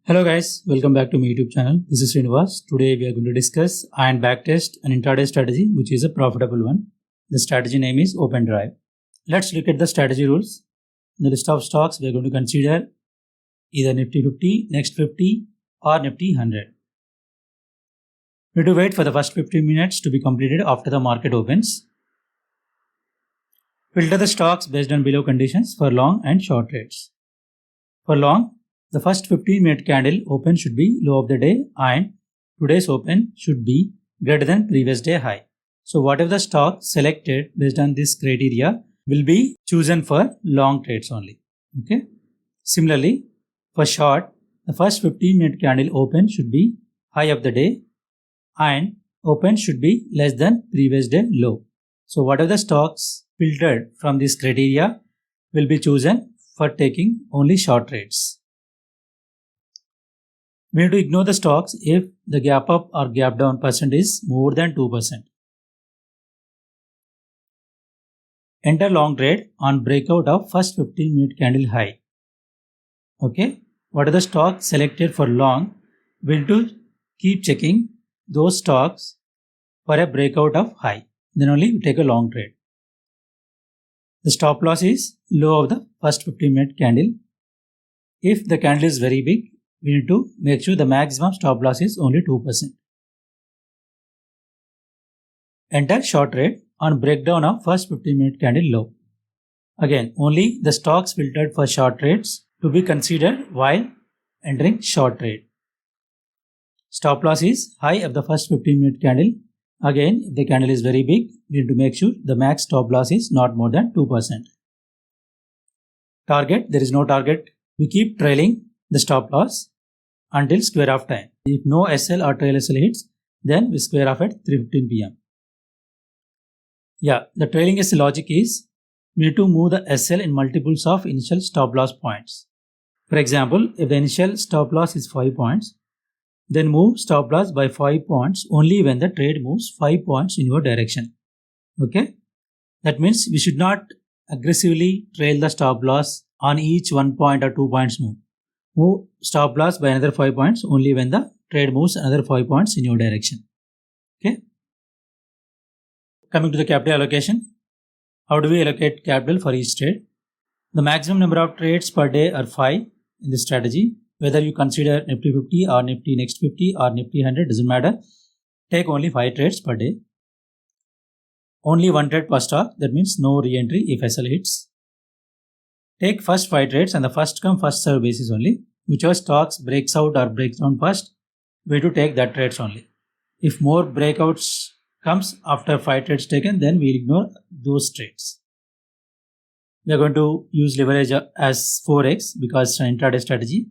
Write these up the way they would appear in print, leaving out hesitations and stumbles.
Hello guys, welcome back to my YouTube channel. This is Srinivas. Today we are going to discuss and backtest an intraday strategy which is a profitable one. The strategy name is Open Drive. Let's look at the strategy rules. In the list of stocks we are going to consider either Nifty 50, Next 50 or Nifty 100. We need to wait for the first 15 minutes to be completed after the market opens. Filter the stocks based on below conditions for long and short trades. For long, the first 15-minute candle open should be low of the day and today's open should be greater than previous day high. So whatever the stock selected based on this criteria will be chosen for long trades only. Okay. Similarly, for short, the first 15-minute candle open should be high of the day and open should be less than previous day low. So whatever the stocks filtered from this criteria will be chosen for taking only short trades. We need to ignore the stocks if the gap up or gap down percent is more than 2%. Enter long trade on breakout of first 15-minute candle high. Okay, what are the stocks selected for long? We need to keep checking those stocks for a breakout of high. Then only we take a long trade. The stop loss is low of the first 15-minute candle. If the candle is very big, we need to make sure the maximum stop loss is only 2%. Enter short trade on breakdown of first 15-minute candle low. Again, only the stocks filtered for short trades to be considered while entering short trade. Stop loss is high of the first 15-minute candle. Again, if the candle is very big, we need to make sure the max stop loss is not more than 2%. Target, there is no target. We keep trailing the stop loss until square off time. If no SL or trail SL hits, then we square off at 3:15 p.m. Yeah, the trailing SL logic is we need to move the SL in multiples of initial stop loss points. For example, if the initial stop loss is 5 points, then move stop loss by 5 points only when the trade moves 5 points in your direction. Okay, that means we should not aggressively trail the stop loss on each 1 point or 2 points move. Move stop loss by another 5 points only when the trade moves another 5 points in your direction. Okay. Coming to the capital allocation. How do we allocate capital for each trade? The maximum number of trades per day are 5 in this strategy. Whether you consider Nifty 50 or Nifty Next 50 or Nifty 100 doesn't matter. Take only 5 trades per day. Only 1 trade per stock. That means no re-entry if SL hits. Take first 5 trades on the first come first serve basis only. Whichever stocks breaks out or breaks down first, we have to take that trades only. If more breakouts comes after 5 trades taken, then we will ignore those trades. We are going to use leverage as 4x because it's an intraday strategy.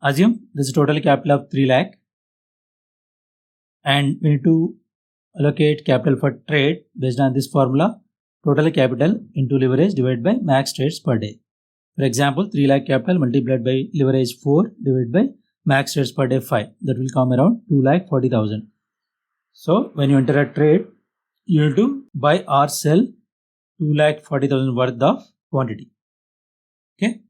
Assume there is a total capital of 3 lakh and we need to allocate capital for trade based on this formula. Total capital into leverage divided by max trades per day. For example, 3 lakh capital multiplied by leverage 4 divided by max trades per day 5. That will come around 2,40,000. So when you enter a trade, you need to buy or sell 2,40,000 worth of quantity. Okay.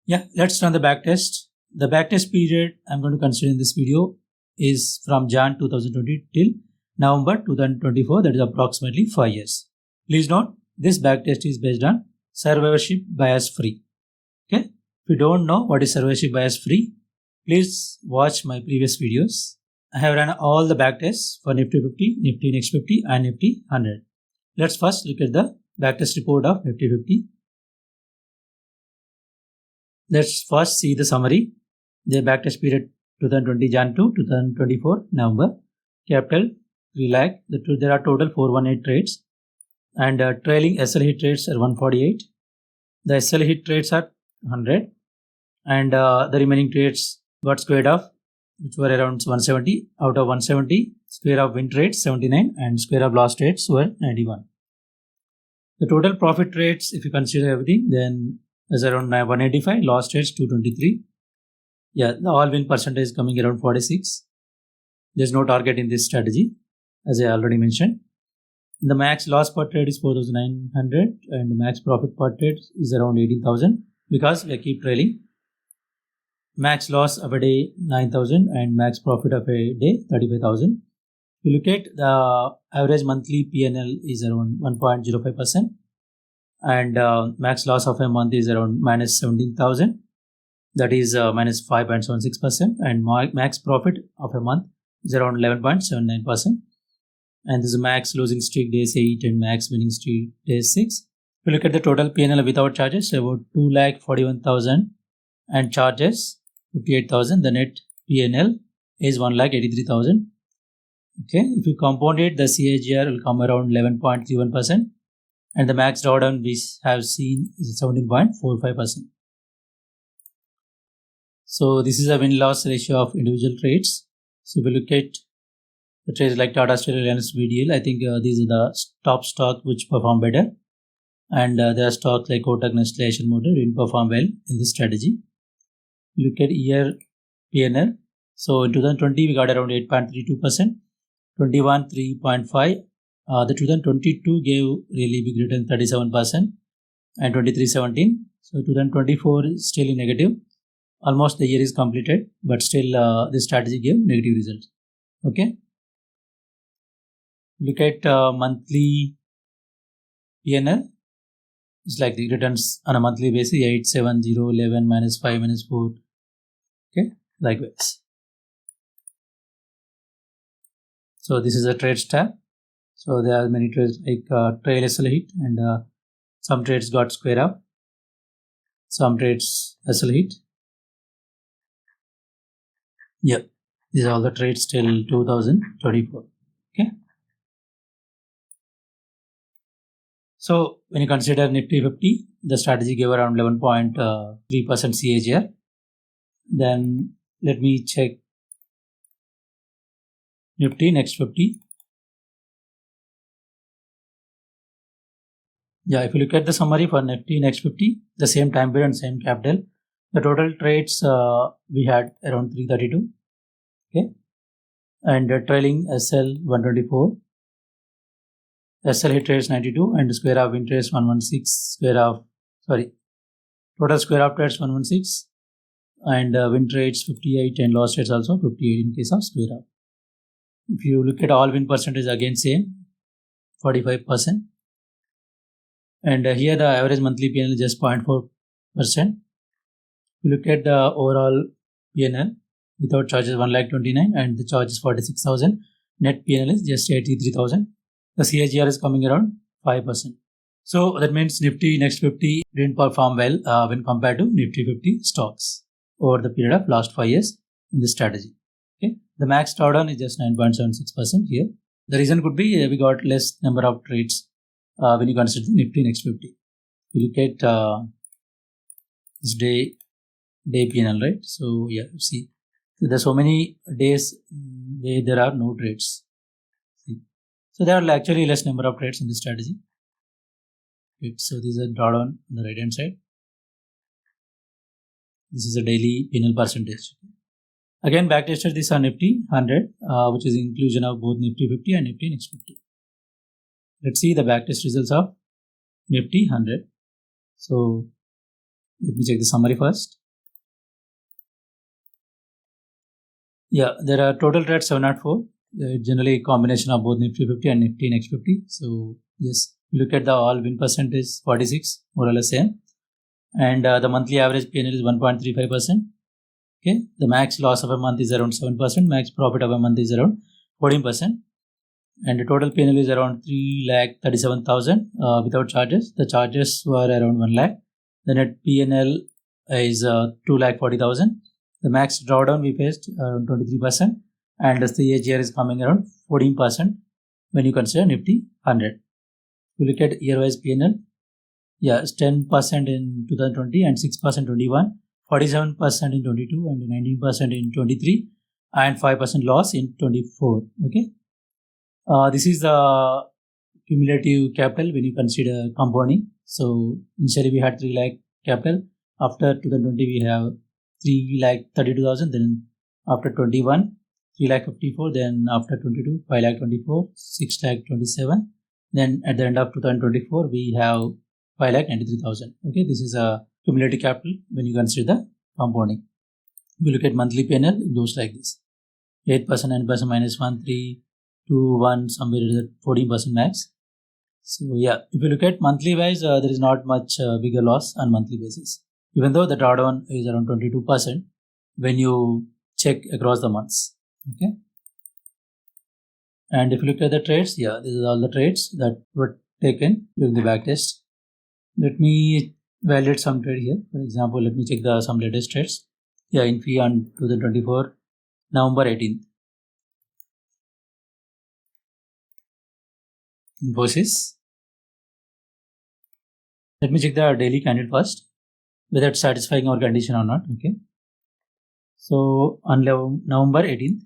Yeah, let's run the backtest. The backtest period I'm going to consider in this video is from Jan 2020 till November 2024, that is approximately 5 years. Please note, this backtest is based on survivorship bias free. Okay. If you don't know what is survivorship bias free, please watch my previous videos. I have run all the backtests for Nifty 50, Nifty Next 50 and Nifty 100. Let's first look at the backtest report of Nifty 50. Let's first see the summary. The backtest period 2020 Jan to 2024 November. Capital 3 lakh. There are total 418 trades and trailing SL hit trades are 148. The SL hit trades are 100 and the remaining trades got squared off, which were around 170. Out of 170, square of win trades 79 and square of loss trades were 91. The total profit trades, if you consider everything, then is around 185. Loss trades 223. Yeah, the all win percentage is coming around 46. There's no target in this strategy, as I already mentioned. The max loss per trade is 4,900 and the max profit per trade is around 18,000 because we keep trailing. max loss of a day 9,000 and max profit of a day 35,000. If you look at the average monthly PNL is around 1.05%, and max loss of a month is around minus 17,000, that is minus 5.76%, and max profit of a month is around 11.79%, and this is max losing streak days 8 and max winning streak days 6. If you look at the total PNL without charges, about 2,41,000 and charges 58,000, the net PNL is 1,83,000. Okay, if you compound it, the CAGR will come around 11.31%, and the max drawdown we have seen is 17.45%. So this is a win-loss ratio of individual trades. So if you look at the trades like Tata Steel, Reliance, VDL, I think these are the top stocks which perform better, and there are stocks like Kotak, Nestle, Asian Motor didn't perform well in this strategy. Look at year PNL. So in 2020 we got around 8.32%, 21 3.5. The 2022 gave really big return 37%, and 23 17. So 2024 is still in negative. Almost the year is completed, but still this strategy gave negative results. Okay. Look at monthly PNL. It's like the returns on a monthly basis 8, 7, 0, 11, minus 5, minus 4. Okay, likewise. So this is a trades tab. So there are many trades like trail SL hit, and some trades got square up, some trades SL hit. Yeah, these are all the trades till 2024. Okay. So when you consider Nifty 50, the strategy gave around 11.3% CAGR. Then let me check Nifty Next 50. Yeah, if you look at the summary for Nifty Next 50, the same time period and same capital, the total trades we had around 332. Okay, and trailing SL 124. SL hit trades 92 and square of win trades 116, total square of trades 116, and win trades 58 and loss trades also 58 in case of square of. If you look at all win percentage, again same 45%, and here the average monthly PNL is just 0.4%. You look at the overall PNL without charges 1,29,000 and the charge is 46,000. Net PNL is just 83,000. The CAGR is coming around 5%. So that means Nifty Next 50 didn't perform well when compared to Nifty 50 stocks over the period of last 5 years in this strategy. Okay, the max drawdown is just 9.76% here. The reason could be we got less number of trades when you consider the Nifty Next 50. You look at this day PNL, right? So yeah, see, there's so many days where there are no trades. See, so there are actually less number of trades in this strategy. Okay, so this is a drawdown on the right hand side. This is a daily PNL percentage. Again, backtested this on Nifty 100, which is inclusion of both Nifty 50 and Nifty Next 50. Let's see the backtest results of Nifty 100. So let me check the summary first. Yeah, there are total trades 704. Generally a combination of both Nifty 50 and Nifty Next 50. So yes, look at the all win percentage 46, more or less same. And the monthly average PNL is 1.35%. Okay, the max loss of a month is around 7%, max profit of a month is around 14%, and the total PNL is around 3,37,000 without charges. The charges were around 1 lakh. The net PNL is 2,40,000. The max drawdown we faced around 23%, and the CAGR is coming around 14% when you consider Nifty 100. We look at year-wise PNL. Yeah, it's 10% in 2020 and 6% 21. 47% in 22 and 19% in 23 and 5% loss in 24. Okay, this is the cumulative capital when you consider compounding. So initially we had 3 lakh capital. After 2020 we have 3,32,000. Then after 21 3,54,000. Then after 22 5,24,000, 6,27,000. Then at the end of 2024 we have 5,93,000. Okay, this is a cumulative capital when you consider the compounding. If you look at monthly PNL, it goes like this: 8%, 9%, minus 1, 3, 2, 1, somewhere it is at 14% max. So yeah, if you look at monthly wise, there is not much bigger loss on monthly basis, even though the drawdown is around 22% when you check across the months. Okay. And if you look at the trades, yeah, these are all the trades that were taken during the backtest. Let me validate some trade here. For example, let me check some latest trades. Yeah, in fee on 2024, November 18th. Infosys. Let me check the daily candle first, whether it's satisfying our condition or not. Okay. So on November 18th.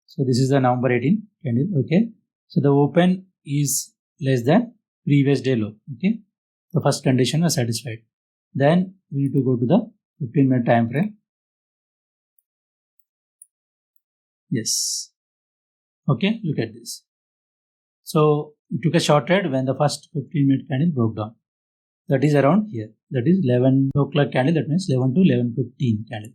So this is the November 18th candle. Okay. So the open is less than previous day low. Okay. The first condition was satisfied. Then we need to go to the 15-minute time frame. Yes. Okay. Look at this. So it took a short trade when the first 15-minute candle broke down. That is around here. That is 11 o'clock candle. That means 11 to 11:15 candle.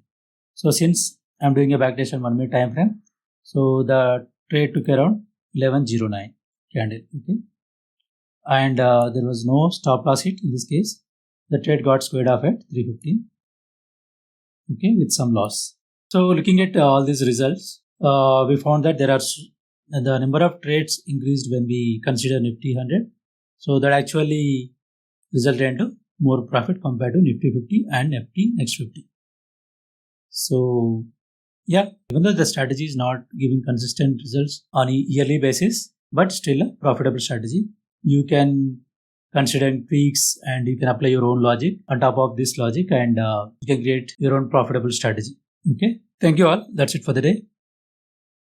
So since I'm doing a backtest on 1 minute time frame, so the trade took around 11:09 candle. Okay, and there was no stop loss hit in this case. The trade got squared off at 3:15. Okay, with some loss. So looking at all these results, we found that the number of trades increased when we consider Nifty 100. So that actually resulted into more profit compared to Nifty 50 and Nifty Next 50. So yeah, even though the strategy is not giving consistent results on a yearly basis, but still a profitable strategy, you can consider tweaks and you can apply your own logic on top of this logic, and you can create your own profitable strategy. Okay, thank you all. That's it for the day.